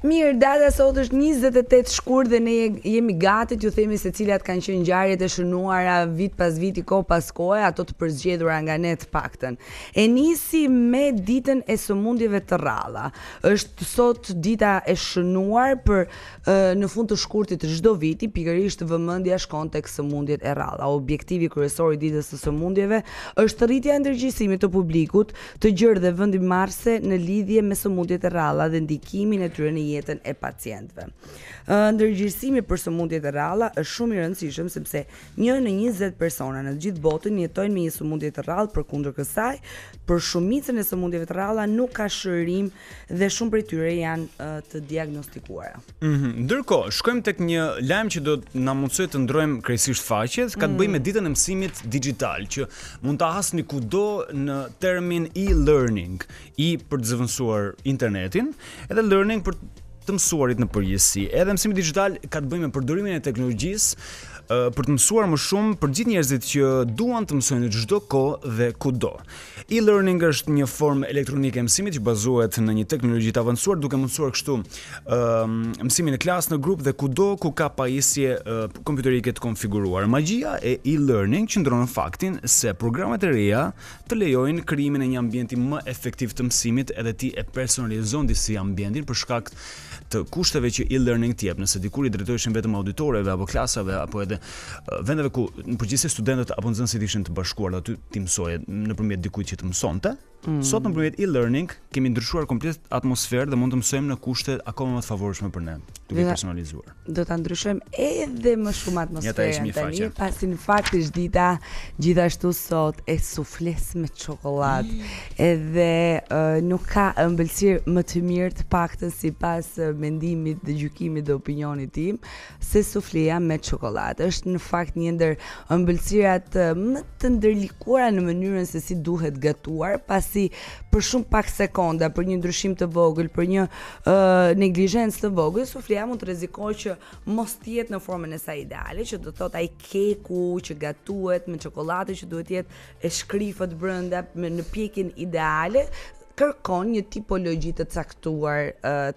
Mirë, data sot është 28 shkurt dhe ne jemi gati t'ju themi se cilat kanë qenë ngjarjet e shënuara vit pas viti, kohë pas kohe, ato të përzgjedhura nga ne të paktën. E nisi me ditën e sëmundjeve të rralla. Është sot dita e shënuar për në fund të shkurtit të çdo viti, pikërisht vëmendja shkon tek sëmundjet e rralla. Objektivi kryesor i ditës së sëmundjeve është rritja e ndërgjegjësimit të publikut të gjerë dhe vendimarrëse në lidhje me sëmundjet e rralla dhe ndikimin e tyre në jetën e pacientëve. Ndërgjegjësimi për sëmundjet e rralla është shumë i rëndësishëm sepse 1 në 20 persona në të gjithë botën jetojnë me një sëmundje të rrallë, përkundër kësaj, për shumicën e sëmundjeve të rralla nuk ka shërim dhe shumë prej tyre janë të diagnostikuara. Ndërkohë, shkojmë tek një lajm që do na mundsoj të ndrojmë krejtësisht faqet, ka të bëjë me ditën e mësimit digjital, që mund ta hasni kudo në termin e-learning, për të zëvendësuar internetin, edhe learning për të mësuarit në përgjithësi. Edhe mësimi digital ka të bëjë me përdorimin e teknologjisë për të mësuar më shumë për gjithë njerëzit që duan të mësojnë në çdo kohë dhe kudo. E-learning është një formë elektronike e mësimit që bazohet në një teknologji të avancuar, duke mundësuar kështu mësimin në klasë, në grup dhe kudo ku ka pajisje kompjuterike të konfiguruar. Magjia e e-learning qëndron në faktin se programet e reja të lejojnë krijimin e një ambienti më efektiv të mësimit, edhe ti e personalizon disi ambientin për shkak të kushteve që e-learning t'jep. Nëse dikur i drejtoheshin vetëm auditoreve apo klasave apo edhe vendeve ku në përgjithësi studentët apo nxënësit ishin të bashkuar aty ti mësoje nëpërmjet dikujt që të mësonte. Sot nëpërmjet e-learning kemi ndryshuar komplet atmosferë dhe mund të mësojmë në kushte akoma më të favorshme për ne, duke personalizuar. Do ta ndryshojmë edhe më shumë atmosferën tani, pasi në fakt është dita gjithashtu sot e sufles me çokoladë. Edhe nuk ka ëmbëlsirë më të mirë të paktën sipas mendimit dhe gjykimit dhe opinionit tim se sufleja me çokoladë. Është në fakt një ndër ëmbëlsirat më të ndërlikuara në mënyrën se si duhet gatuar, pasi për shumë pak sekonda, për një ndryshim të vogël, për një neglizhencë të vogël, sufleja mund të rrezikojë që mos të jetë në formën e saj ideale, që do të thotë ai keku që gatuhet me çokoladë që duhet të jetë e shkrifët brenda në pjekjen ideale, kërkon një tipologji të caktuar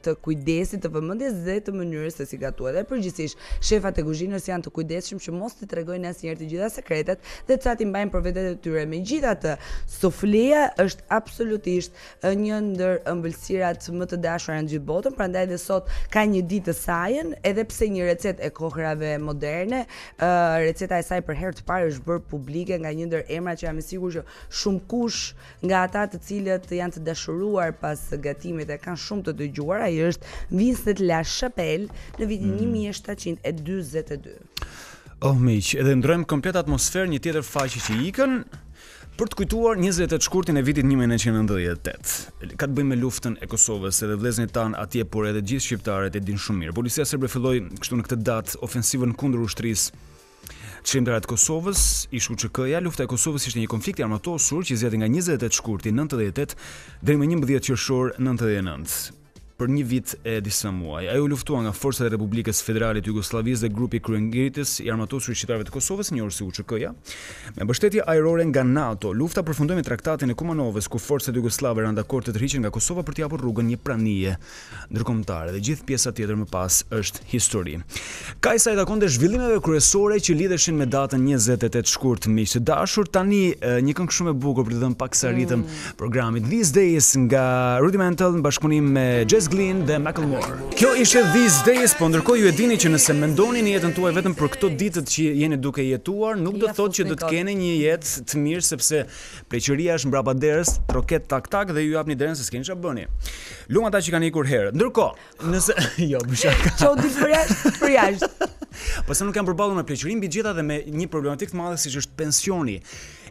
të kujdesit, të vëmendjes dhe të mënyrës se si gatuhet. Dhe përgjithsisht, shefat e kuzhinës janë të kujdesshëm që mos t'i tregojnë asnjëherë të gjitha sekretet dhe ca t'i mbajnë për vetet e tyre. Megjithatë, sufleja është absolutisht një ndër ëmbëlsirat më të dashura në gjithë botën, prandaj dhe sot ka një ditë të sajën, edhe pse një recetë e kohrave moderne, receta e saj për herë të parë është bërë publike nga një ndër emrat që jam i sigurt që shumë kush nga ata të cilët janë të dashuruar pas gatimit e kanë shumë të dëgjuar, ai është Vincent La Chapelle në vitin 1742. Oh miq, edhe ndrojmë komplet atmosferë, një tjetër faqe që ikën për të kujtuar 28 shkurtin e vitit 1998. Ka të bëjë me luftën e Kosovës, edhe vëllezërit tan atje, por edhe gjithë shqiptarët e dinë shumë mirë. Policia serbe filloi kështu në këtë datë ofensivën kundër ushtrisë Çfarë të Kosovës, ish UÇK-ja. Lufta e Kosovës ishte një konflikt i armatosur që zgjati nga 28 shkurti 98 deri më 11 qershor 99. Për një vit e disa muaj. Ajo luftua nga forcat e Republikës Federale të Jugosllavisë dhe grupi kryengritës i armatosur i shqiptarëve të Kosovës, njohur si UÇK-ja, me mbështetje ajrore nga NATO. Lufta përfundoi me traktatin e Kumanovës, ku forcat jugoslave ranë dakord të tërhiqen nga Kosova për t'i hapur rrugën një pranie ndërkombëtare, dhe gjithë pjesa tjetër më pas është histori. Kaq sa i takon të zhvillimeve kryesore që lidheshin me datën 28 shkurt, miq të dashur. Tani një këngë shumë e bukur për të dhënë pak sa ritëm programit These Days nga Rudimental në bashkëpunim me Glyn dhe Macklemore. Kjo ishte These Days, po ndërkohë ju e dini që nëse mendoni në jetën tuaj vetëm për këto ditët që jeni duke jetuar, nuk do thotë që do të keni një jetë të mirë, sepse pleqëria është mbrapa derës, troket tak tak dhe ju japni derën se s'keni çfarë bëni. Lum ata që kanë ikur herë. Ndërkohë, nëse jo, bëshaka. Ço di për jashtë. Po se nuk janë përballur me pleqërinë mbi gjitha dhe me një problematikë të madhe siç është pensioni.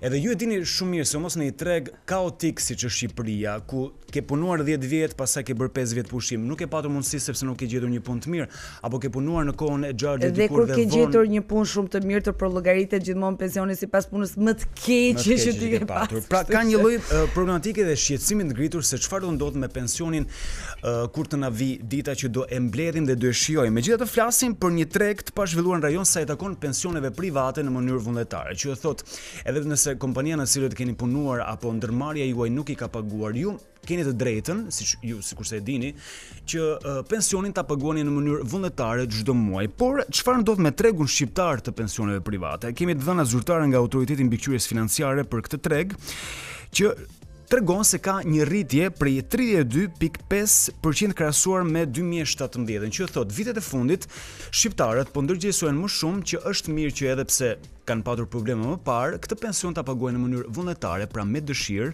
Edhe ju e dini shumë mirë se mos në një treg kaotik siç është Shqipëria, ku ke punuar 10 vjet, pastaj ke bërë 5 vjet pushim, nuk e patur mundësi sepse nuk ke gjetur një punë të mirë, apo ke punuar në kohën e xhaxhit dikur dhe kur ke gjetur një punë shumë të mirë të prologaritet gjithmonë pensioni sipas punës më të keqe që ti ke patur. Pra ka një lloj problematike dhe shqetësimi të ngritur se çfarë do ndodh me pensionin kur të na vi dita që do e mbledhim dhe do e shijojmë. Megjithatë flasim për një treg të pazhvilluar në rajon sa i takon pensioneve private në mënyrë vullnetare, që do thotë edhe nëse nëse kompania në cilën keni punuar apo ndërmarrja juaj nuk I ka paguar, ju keni të drejtën, sikurse e dini, që pensionin ta paguani në mënyrë vullnetare çdo muaj. Por çfarë ndodh me tregun shqiptar të pensioneve private? Kemi dhëna zyrtare nga Autoriteti Mbikëqyrjes Financiare për këtë treg, që tregon se ka një rritje prej 32.5% krahasuar me 2017, që thot vitet e fundit shqiptarët po ndërgjegjësojnë më shumë, që është mirë që edhe pse kanë patur probleme më parë, këtë pension ta paguajnë në mënyrë vullnetare, pra me dëshirë,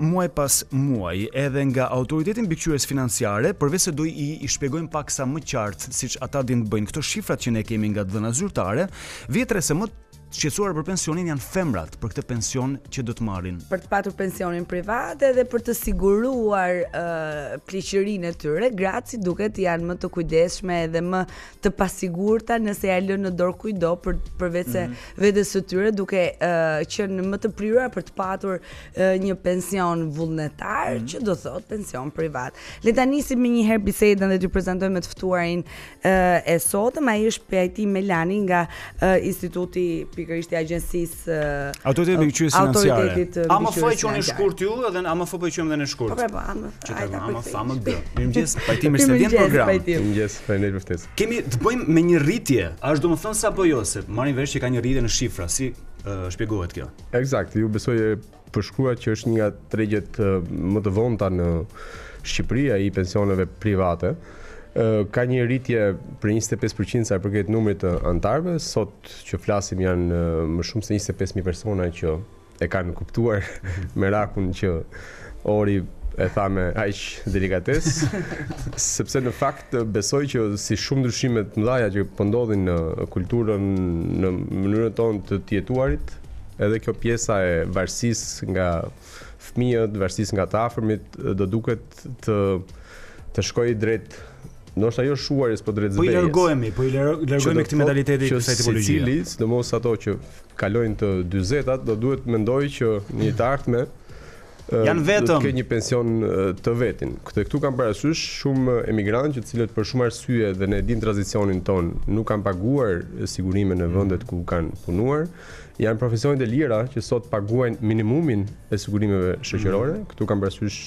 muaj pas muaj. Edhe nga Autoriteti Mbikëqyrjes Financiare, përveç se do I shpjegojmë pak sa më qartë, siç ata dinë të bëjnë këto shifrat që ne kemi nga dhëna zyrtare, vjetre se më shqetësuar për pensionin janë femrat, për këtë pension që do të marrin. Për të patur pensionin privat edhe për të siguruar pleqërinë e tyre, gratë si duket janë më të kujdesshme edhe më të pasigurta nëse ja lënë në dorë kujdo përveç se vetes së tyre, duke qenë më të prirura për të patur një pension vullnetar, që do thot pension privat. Le ta nisim me një herë bisedën dhe t'ju prezantojmë me të ftuarin e sotëm. Ai është Pajtim Melani nga Instituti pikërisht e agjencisë Autoriteti Mbikëqyrjes Financiare. A më foj quani shkurt ju edhe a më foj po quajmë edhe në shkurt. Po, ama g. Mirëmëngjes, Pajtim është vjen program. Mirëmëngjes, faleminderit për ftesën. Kemi të bëjmë me një rritje, a është domethënë sa apo jo, se marrin vesh që ka një rritje në shifra, si shpjegohet kjo? Eksakt, ju besoj përshkruat që është një nga tregjet më të vonta në Shqipëri, ai pensioneve private. Ka një rritje për 25% sa përket numrit të anëtarëve. Sot që flasim janë më shumë se 25.000 persona që e kanë kuptuar merakun që Ori e tha me aq delikatesë, sepse në fakt besoj që si shumë ndryshime të mëdha që po ndodhin në kulturën, në mënyrën tonë të jetuarit, edhe kjo pjesa e varësisë nga fëmijët, varësisë nga të afërmit, do duket të shkojë drejt, ndoshta jo shuarjes, po drejt zbejjes. Po I largojmë këtë mentaliteti kësaj tipologjie. Secili, sidomos ato që kalojnë të 40-at, do duhet mendoj që në të ardhmen janë vetëm do të kenë një pension të vetin. Këtu kam parasysh shumë emigrantë, të cilët për shumë arsye dhe ne dim tranzicionin ton, nuk kanë paguar sigurime në vendet ku kanë punuar. Janë profesionet e lira që sot paguajnë minimumin e sigurimeve shoqërore. Këtu kam parasysh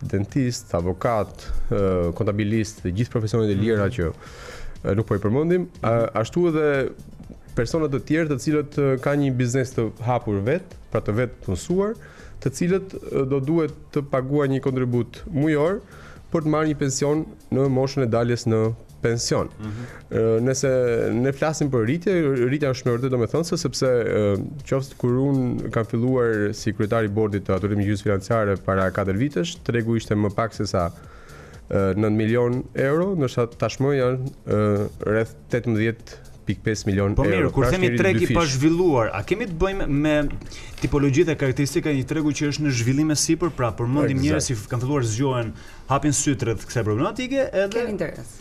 dentist, avokat, kontabilist, dhe gjithë profesionet e lira që nuk po I përmendim, ashtu edhe persona të tjerë të cilët kanë një biznes të hapur vet, pra të vetë punësuar, të cilët do duhet të paguajnë një kontribut mujor për të marrë një pension në moshën e daljes në pension. Nëse ne flasim për rritja është me vërtet domethënëse, sepse qoftë kur unë kam filluar si kryetari I bordit të Autoritetit Mbikëqyrjes Financiare para 4 vitesh, tregu ishte më pak se sa 9 milion euro, ndërsa tashmë janë rreth 18.5 milion euro. Po mirë, kur themi treg I pazhvilluar, a kemi të bëjmë me tipologjitë e karakteristika e një tregu që është në zhvillim e sipër, pra përmendim njerëz që kanë filluar zgjohen, hapin syt rreth kësaj problematike edhe kanë interes.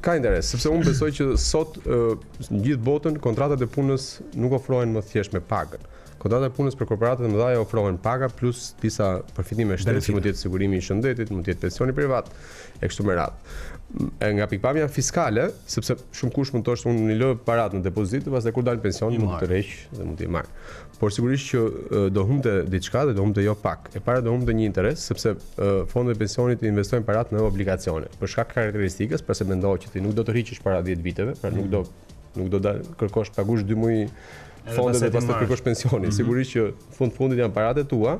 Ka interes, sepse unë besoj që sot në gjithë botën kontratat e punës nuk ofrohen më thjesht me pagën. Kontratat e punës për korporatat e mëdha ofrohen paga plus disa përfitime shtetit, si mund të jetë sigurimi I shëndetit, mund të jetë pensioni privat e kështu me radhë. Nga pikpamja fiskale, sepse shumë kush mund të thoshë unë I lë parat në depozit, pastaj kur dal pension mund të rreq dhe mund të marr. Por sigurisht që do humte diçka dhe do humte jo pak. E para do humte një interes, sepse fondet e pensionit investojnë parat në obligacione. Për shkak karakteristikës, pra se mendohet që ti nuk do të rriqesh para 10 viteve, pra nuk do kërkosh pagush 2 muaj fondet dhe pastaj kërkosh pensionin. Sigurisht që fundit janë paratë tua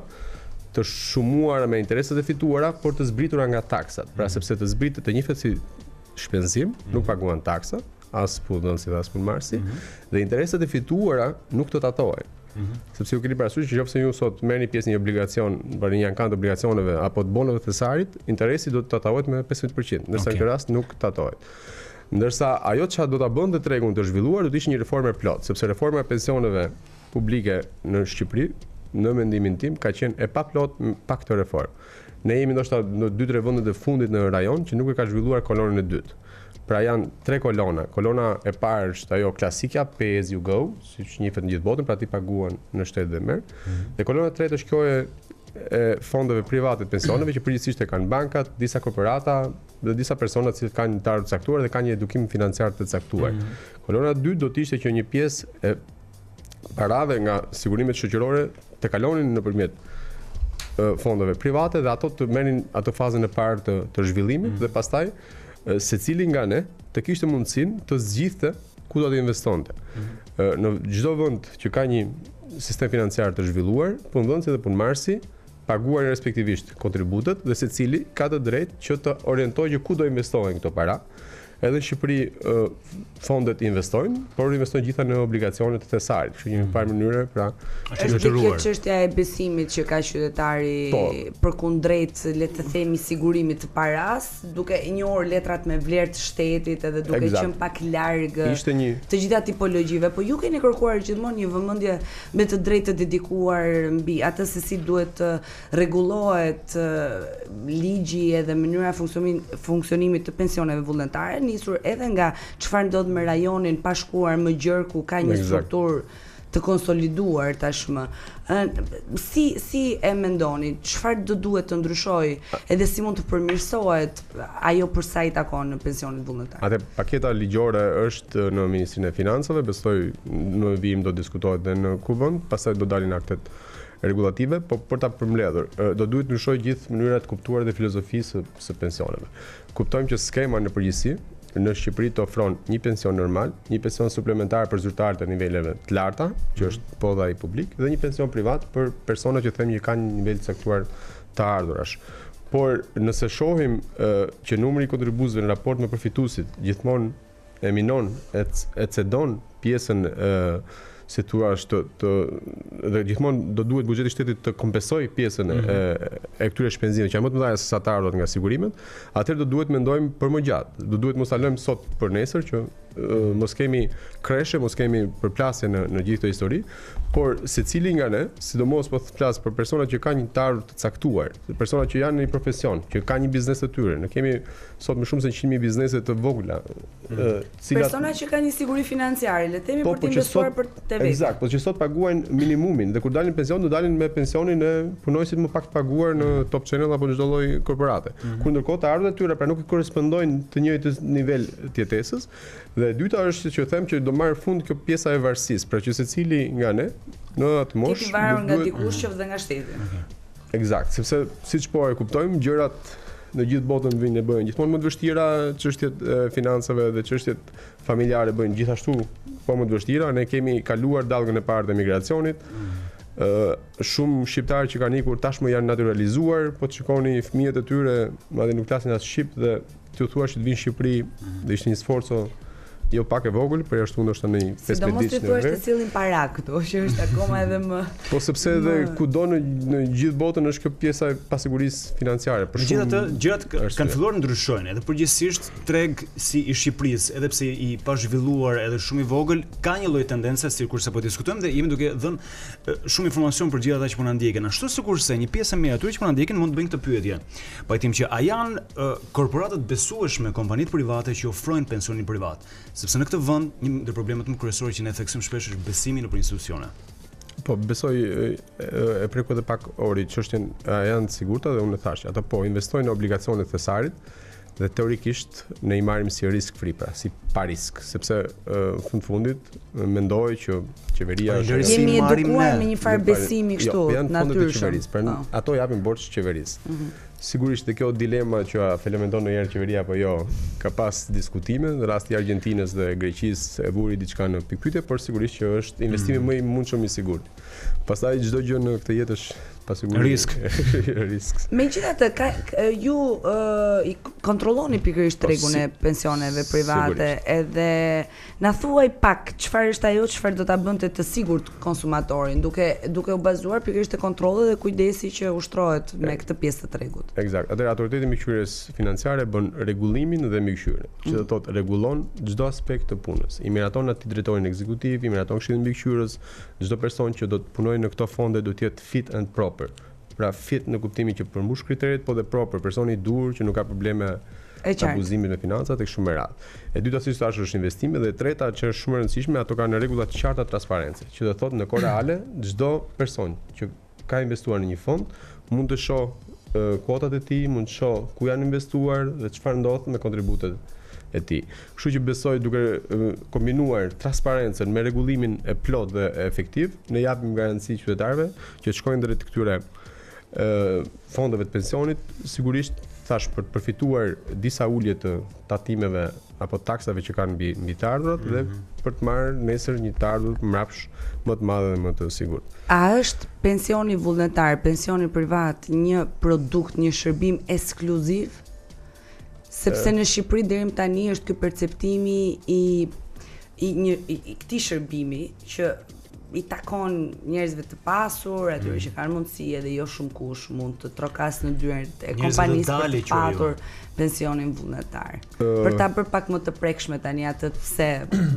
të shumuara me interesat e fituara, por të zbritura nga taksat. Pra sepse të zbritet të njëjtet si shpenzim, nuk paguan taksa, as punësi dhe as punëmarrësi, dhe interesat e fituara nuk të tatohen. Sepse ju keni parasysh që nëse ju sot merrni pjesë në një obligacion, për një ankant obligacioneve apo të bonave të thesarit, interesi do të tatohet me 15%, ndërsa në këtë rast nuk tatohet. Ndërsa ajo çfarë do ta bënte tregun të zhvilluar do të ishte një reformë e plot, sepse reforma e pensioneve publike në Shqipëri, në mendimin tim, ka qenë e paplot pa këtë reformë. Ne jemi ndoshta në 2-3 vendet e fundit në rajon që nuk e ka zhvilluar kolonën e dytë. Pra janë 3 kolona. Kolona e parë është ajo klasika, pay as you go, siç njihet në gjithë botën, pra ti paguan në shtet dhe merr. Dhe kolona e tretë është kjo e fondeve private të pensioneve që përgjithsisht e kanë bankat, disa korporata dhe disa persona që kanë një tarë të caktuar dhe kanë një edukim financiar të caktuar. Kolona e dytë do të ishte që një pjesë e parave nga sigurimet shoqërore të kalonin nëpërmjet fondeve private dhe ato të merrin ato fazën e parë të zhvillimit dhe pastaj secili nga ne të kishte mundësinë të zgjidhte ku do të investonte. Në çdo vend që ka një sistem financiar të zhvilluar, punëdhënësi dhe punëmarrësi paguajnë respektivisht kontributet dhe secili ka të drejtë që të orientojë ku do investohen këto para. Edhe në Shqipëri fondet investojnë, por investojnë gjitha në obligacione të thesarit, kështu një parë mënyre pra është kjo çështja e besimit që ka qytetari përkundrejt le të themi sigurimit të paras, duke njohur letrat me vlerë të shtetit edhe duke qenë pak larg të gjitha tipologjive, po ju keni kërkuar gjithmonë një vëmendje me të drejtë të dedikuar mbi atë se si duhet të rregullohet ligji edhe mënyra funksionimit të pensioneve vullnetare, nisur edhe nga çfarë ndodh me rajonin pa shkuar më gjerë ku ka një strukturë të konsoliduar tashmë. Si e mendoni, çfarë do duhet të ndryshojë edhe si mund të përmirësohet ajo për sa i takon në pensionet vullnetare? Atë paketa ligjore është në Ministrinë e Financave, besoj në vijim do diskutohet edhe në kuvend, pastaj do dalin aktet regulative, po për ta përmbledhur, do duhet ndryshojë gjithë mënyrat e kuptuar dhe filozofisë së pensioneve. Kuptojmë që skema në përgjithësi në Shqipëri të ofron një pension normal, një pension suplementar për zyrtarë të niveleve të larta, që është podha i publik, dhe një pension privat për persona që themi që kanë një nivel të caktuar të ardhurash. Por nëse shohim që numri i kontribuesve në raport me përfituesit gjithmonë e minon, e cedon pjesën si thua dhe gjithmonë do duhet buxheti i shtetit të kompensojë pjesën e këtyre shpenzimeve që janë më të mëdha se sa të ardhurat nga sigurimet, atëherë do duhet mendojmë për më gjatë. Do duhet mos ta lëmë sot për nesër që mos kemi kreshe, mos kemi përplasje në gjithë këtë histori, por secili nga ne, sidomos po flas për persona që kanë një të ardhurë të caktuar, persona që janë në një profesion, që kanë një biznes të tyre. Ne kemi sot më shumë se 100.000 biznese të vogla. Persona që kanë një siguri financiare, le të themi për të investuar për të vetë. Eksakt, po që sot paguajnë minimumin dhe kur dalin pension do dalin me pensionin e punojësit më pak të paguar në Top Channel apo në çdo lloj korporate. Kur ndërkohë të ardhurat e tyre pra nuk i korrespondojnë të njëjtës nivel të jetesës. Dhe e dyta është që them që do marr fund kjo pjesa e varësisë, pra që secili nga ne në atë moshë ti varur nga dikush që dhe nga shteti. Eksakt, sepse siç po e kuptojmë, gjërat në gjithë botën vinë e bëjnë gjithmonë më të vështira, çështjet e financave dhe çështjet familjare bëjnë gjithashtu po më të vështira. Ne kemi kaluar dallgën e parë të emigracionit. Shumë shqiptarë që kanë ikur tashmë janë naturalizuar, po të shikoni fëmijët e tyre, madje nuk flasin as shqip dhe t'u thuash që të vinë në Shqipëri dhe ishte një sforco jo pak e vogël, por ashtu ndoshta në 15 ditë. Sidomos ti thua të sillin para këtu, që është akoma edhe më. Po sepse edhe kudo në gjithë botën është kjo pjesa e pasigurisë financiare. Për shkak të gjërat kanë filluar të ndryshojnë, edhe përgjithsisht treg si i Shqipërisë, edhe pse i pa zhvilluar edhe shumë i vogël, ka një lloj tendence sikurse po diskutojmë dhe jemi duke dhënë shumë informacion për gjithë ata që po na ndjekin. Ashtu sikurse një pjesë e mirë atyre që po na ndjekin mund të bëjnë këtë pyetje. Pajtim që a janë korporatat besueshme, kompanitë private që ofrojnë pensionin privat? Sepse në këtë vend një ndër problemet më kryesore që ne theksojmë shpesh është besimi nëpër institucione. Po besoj e preku edhe pak Ori çështjen janë të sigurta dhe unë e thash, ata po investojnë në obligacione të thesarit dhe teorikisht ne i marrim si risk free, pra si pa risk, sepse fundit mendoj që qeveria është jemi edukuar me një farë besimi kështu natyrshëm. Pra ato japin borxh qeverisë. Sigurisht dhe kjo dilema që felementon në herë qeveria apo jo, ka pas diskutime, në rasti i Argjentinës dhe Greqisë e vuri diçka në pikpyetje, por sigurisht që është investimi më i mundshëm i sigurt. Pastaj çdo gjë në këtë jetë është risk. Risk. Megjithatë, ju i kontrolloni pikërisht tregun e pensioneve private, edhe na thuaj pak çfarë është ajo çfarë do ta bënte të sigurt konsumatorin, duke u bazuar pikërisht te kontrolli dhe kujdesi që ushtrohet me këtë pjesë të tregut. Eksakt. Atëherë autoriteti i mbikëqyrjes financiare bën rregullimin dhe mbikëqyrjen, që do të thotë rregullon çdo aspekt të punës. I miraton atij drejtorin ekzekutiv, i miraton këshillin e mbikëqyrjes, çdo person që do të punojë në këto fonde do të jetë fit and proper. Pra fit në kuptimin që përmbush kriteret, po dhe proper, personi i dur që nuk ka probleme abuzimit me financat e kështu me radhë. E dyta si thash është investimi dhe e treta që është shumë e rëndësishme, ato kanë rregulla të qarta transparencë, që do të thotë në kohë reale çdo person që ka investuar në një fond mund të shoh kuotat e tij, mund të shoh ku janë investuar dhe çfarë ndodh me kontributet e tij. Kështu që besoj duke kombinuar transparencën me rregullimin e plot dhe efektiv, ne japim garanci qytetarëve që të shkojnë drejt këtyre fondeve të pensionit, sigurisht thash për të përfituar disa ulje të tatimeve apo taksave që kanë mbi të ardhurat dhe për të marrë nesër një të ardhur mbrapsht më të madhe dhe më të sigurt. A është pensioni vullnetar, pensioni privat një produkt, një shërbim ekskluziv? Sepse në Shqipëri deri më tani është ky perceptimi i këtij shërbimi që i takon njerëzve të pasur, atyre që kanë mundësi edhe jo shumë kush mund të trokas në dyert e kompanisë për të patur pensionin vullnetar. Për ta bërë pak më të prekshme tani atë se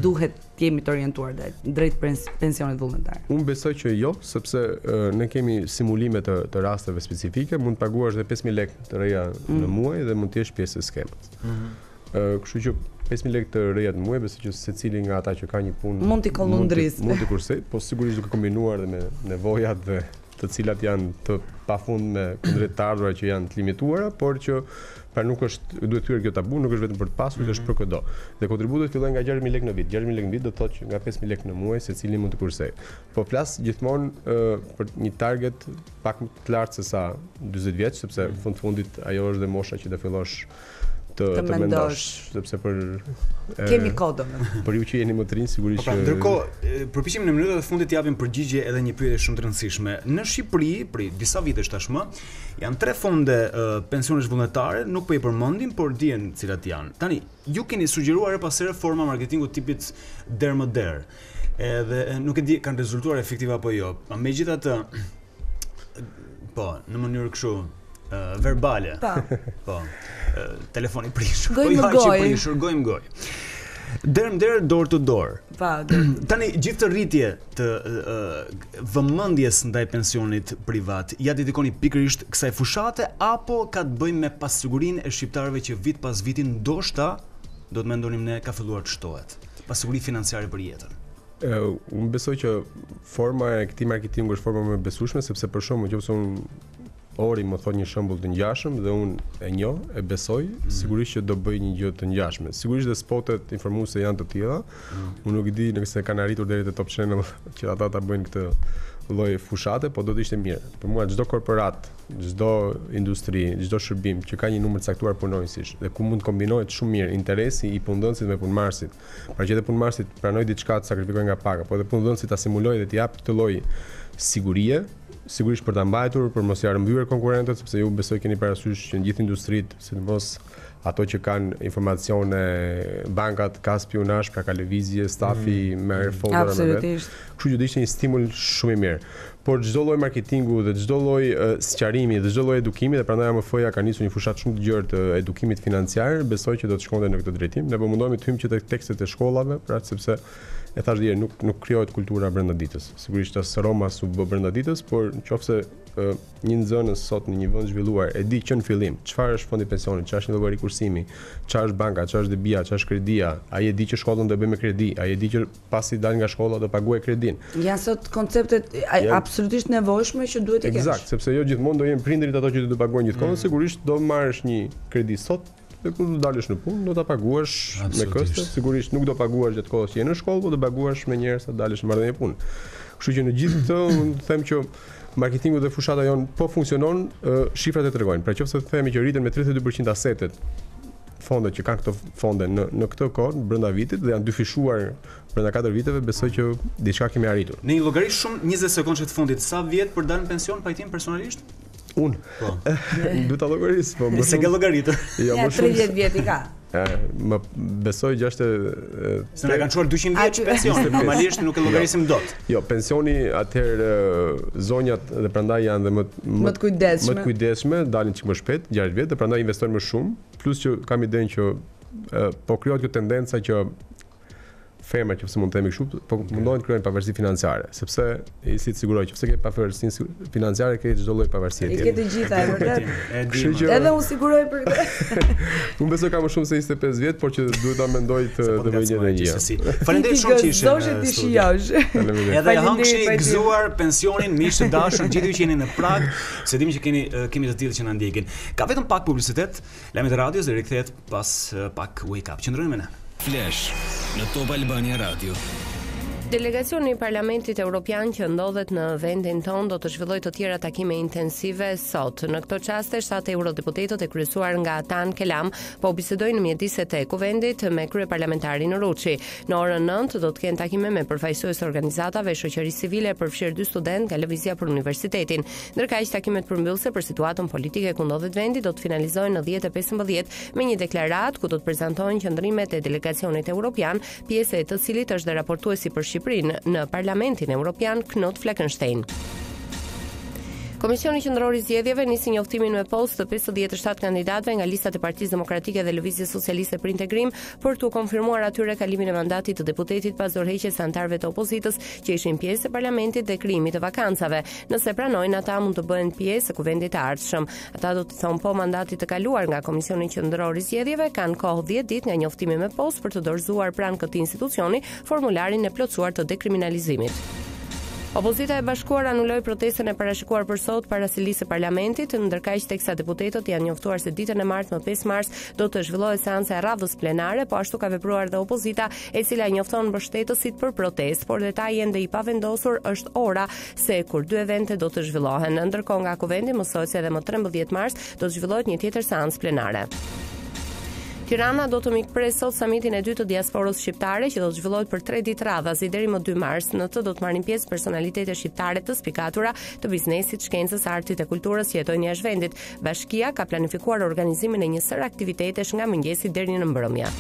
duhet të jemi të orientuar drejt pensionit vullnetar. Unë besoj që jo, sepse ne kemi simulime të rasteve specifike, mund të paguash edhe 5.000 lekë të reja në muaj dhe mund të jesh pjesë e skemës. Kështu që 5.000 lekë të reja në muaj, besoj që secili nga ata që ka një punë mund t'i kollundris. Mund t'i kursej, po sigurisht duke kombinuar dhe me nevojat dhe të cilat janë të pafund me kundrejt të ardhurat që janë të limituara, por që pra nuk është duhet thyer kjo tabu, nuk është vetëm për të pasur, është për çdo. Dhe kontributet fillojnë nga 6.000 lekë në vit. 6.000 lekë në vit do të thotë që nga 5.000 lekë në muaj secili mund të kursej. Po flas gjithmonë për një target pak më të lartë se sa 40 vjeç, sepse fundit ajo është dhe mosha që do fillosh të mendosh, sepse kemi kodën. Për ju që jeni më të rinj sigurisht që ndërkohë përpiqemi në minutat e fundit të japim përgjigje edhe një pyetje shumë të rëndësishme. Në Shqipëri, për disa vitesh tashmë, janë 3 fonde pensionesh vullnetare, nuk po i përmendim, por dihen cilat janë. Tani, ju keni sugjeruar pas herë forma marketingu tipit der më der. Edhe nuk e di kanë rezultuar efektiv apo jo. Megjithatë, po, në mënyrë kështu verbale. Po. Telefoni prishur. Gojë më gojë. Der door to door. Tani gjithë të rritje të vëmendjes ndaj pensionit privat, ja dedikoni pikërisht kësaj fushate apo ka të bëjë me pasigurinë e shqiptarëve që vit pas viti ndoshta do të mendonim ne ka filluar të shtohet. Pasiguri financiare për jetën. Unë besoj që forma e këtij marketingu është forma më e besueshme, sepse për shembull nëse unë Ori më thot një shembull të ngjashëm dhe unë e njoh, e besoj, sigurisht që do bëj një gjë të ngjashme. Sigurisht dhe spotet informuese janë të tilla. Unë nuk e di nëse kanë arritur deri te Top Channel që ata ta bëjnë këtë lloj fushate, po do të ishte mirë. Për mua çdo korporat, çdo industri, çdo shërbim që ka një numër të caktuar punonjësish dhe ku mund të kombinohet shumë mirë interesi i punëdhënësit me punëmarrësit. Pra që edhe punëmarrësit pranoj diçka të sakrifikojnë nga paga, po edhe punëdhënësit ta simulojnë dhe të japë këtë lloj sigurie, sigurisht për ta mbajtur, për mos ia rrëmbyer konkurrentët, sepse ju besoj keni parasysh që në gjithë industritë, sidomos ato që kanë informacione, bankat ka spionazh, pra ka lëvizje, stafi merr fondra me vet. Kështu që do ishte një stimul shumë i mirë. Por çdo lloj marketingu dhe çdo lloj sqarimi dhe çdo lloj edukimi, dhe prandaj AMF-ja ka nisur një fushat shumë të gjerë të edukimit financiar, besoj që do të shkonte në këtë drejtim. Ne po mundohemi të hyjmë që tek tekstet e shkollave, pra sepse e thash deri nuk krijohet kultura brenda ditës. Sigurisht as Roma su bë brenda ditës, por nëse një nxënës sot në një vend zhvilluar e di që në fillim çfarë është fondi pensionit, çfarë është një lloj rikursimi, çfarë është banka, çfarë është debia, çfarë është kredia, ai e di që shkollën do bëj me kredi, ai e di që pasi dal nga shkolla do paguaj kredin. Janë sot konceptet absolutisht nevojshme që duhet të kesh. Eksakt, sepse jo gjithmonë do jenë prindrit ato që do të paguajnë gjithkohë, sigurisht do marrësh një kredi sot dhe kur do dalësh në punë do ta paguash me koste, sigurisht nuk do paguash gjatë kohës që je në shkollë, por do paguash më njëherë sa dalësh në marrëdhënie punë. Kështu që në gjithë këtë unë them që marketingu dhe fushata jon po funksionon, shifrat e tregojnë. Pra nëse themi që rriten me 32% asetet fondet që kanë këto fonde në këtë kohë brenda vitit dhe janë dyfishuar brenda 4 viteve, besoj që diçka kemi arritur. Në një llogari shumë 20 sekondë të fundit, sa vjet për dalë në pension Pajtim personalisht? Unë. Po. Duhet ta llogaris, po më shumë. Se ke llogaritur. Jo, më shumë. 30 vjet i ka. Më besoj 60 se na kanë çuar 200 vjeç pension, normalisht nuk e llogarisim dot. Jo, pensioni atëherë zonjat dhe prandaj janë dhe më të kujdesshme, dalin çik më shpejt, 6 vjet, dhe prandaj investojnë më shumë, plus që kam idenë që po krijohet kjo tendenca që femra që mund të themi kështu, po mundohen të krijojnë pavarësi financiare, sepse si të siguroj që nëse ke pavarësinë financiare ke çdo lloj pavarësie tjetër. Ke të gjitha, e vërtet. Edhe unë siguroj për këtë. Unë besoj ka më shumë se 25 vjet, por që duhet ta mendoj të bëj një energji. Faleminderit shumë që ishe. Ti shijosh. Edhe hangshi i gëzuar pensionin, miq të dashur, gjithë ju që jeni në Prag, se dimë që kemi të tillë që na ndjekin. Ka vetëm pak publicitet, lajmet e radios dhe rikthehet pas pak wake up. Qëndroni me ne. Flash në Top Albania Radio. Delegacioni i Parlamentit Evropian që ndodhet në vendin tonë do të zhvillojë të tjera takime intensive sot. Në këto çaste 7 eurodeputetët e kryesuar nga Tan Kelam po bisedojnë në mjediset e kuvendit me kryeparlamentarin Ruçi. Në orën 9 do të kenë takime me përfaqësues të organizatave shoqërisë civile, përfshirë 2 studentë nga lëvizja për universitetin. Ndërkaq takimet përmbyllëse për situatën politike ku ndodhet vendi do të finalizojnë në 10:15 me një deklaratë ku do të prezantohen qëndrimet e delegacionit evropian, pjesë e të cilit është dhe raportuesi për Shqipërinë në Parlamentin Evropian Knut Fleckenstein. Komisioni Qendror i Zgjedhjeve nisi njoftimin me postë të 57 kandidatëve nga listat e Partisë Demokratike dhe Lëvizjes Socialiste për Integrim për t'u konfirmuar atyre kalimin e mandatit të deputetit pas dorëheqjes së anëtarëve të opozitës që ishin pjesë e parlamentit dhe krijimit të vakancave. Nëse pranojnë, ata mund të bëhen pjesë e kuvendit të ardhshëm. Ata do të thonë po mandatit të kaluar nga Komisioni Qendror i Zgjedhjeve kanë kohë 10 ditë nga njoftimi me postë për të dorëzuar pranë këtij institucioni formularin e plotësuar të dekriminalizimit. Opozita e bashkuar anuloi protestën e parashikuar për sot para selisë së parlamentit, ndërkaq teksa deputetët janë njoftuar se ditën e martme 5 mars do të zhvillohet seanca e radhës plenare, po ashtu ka vepruar dhe opozita, e cila njofton mbështetësit për protestë, por detaji ende i pavendosur është ora se kur 2 evente do të zhvillohen. Ndërkohë nga kuvendi mësohet se edhe më 13 mars do të zhvillohet një tjetër seancë plenare. Tirana do të mikpres sot samitin e 2 të diasporës shqiptare që do të zhvillohet për 3 ditë radhazi deri më 2 mars. Në të do të marrin pjesë personalitete shqiptare të spikatura të biznesit, shkencës, artit e kulturës që jetojnë jashtë vendit. Bashkia ka planifikuar organizimin e një sër aktivitetesh nga mëngjesi deri në mbrëmje.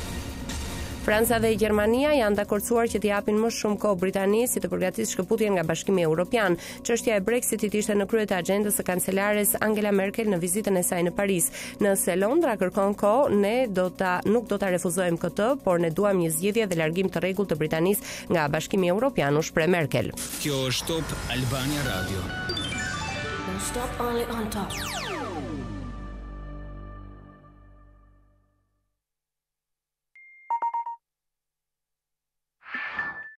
Franca dhe Gjermania janë dakordsuar që të japin më shumë kohë Britanisë si të përgatisë shkëputjen nga Bashkimi Evropian. Çështja e Brexitit ishte në krye të agjendës së kancelares Angela Merkel në vizitën e saj në Paris. Nëse Londra kërkon kohë, ne nuk do ta refuzojmë këtë, por ne duam një zgjidhje dhe largim të rregullt të Britanisë nga Bashkimi Evropian, u shpreh Merkel. Kjo është Top Albania Radio. Stop only on top.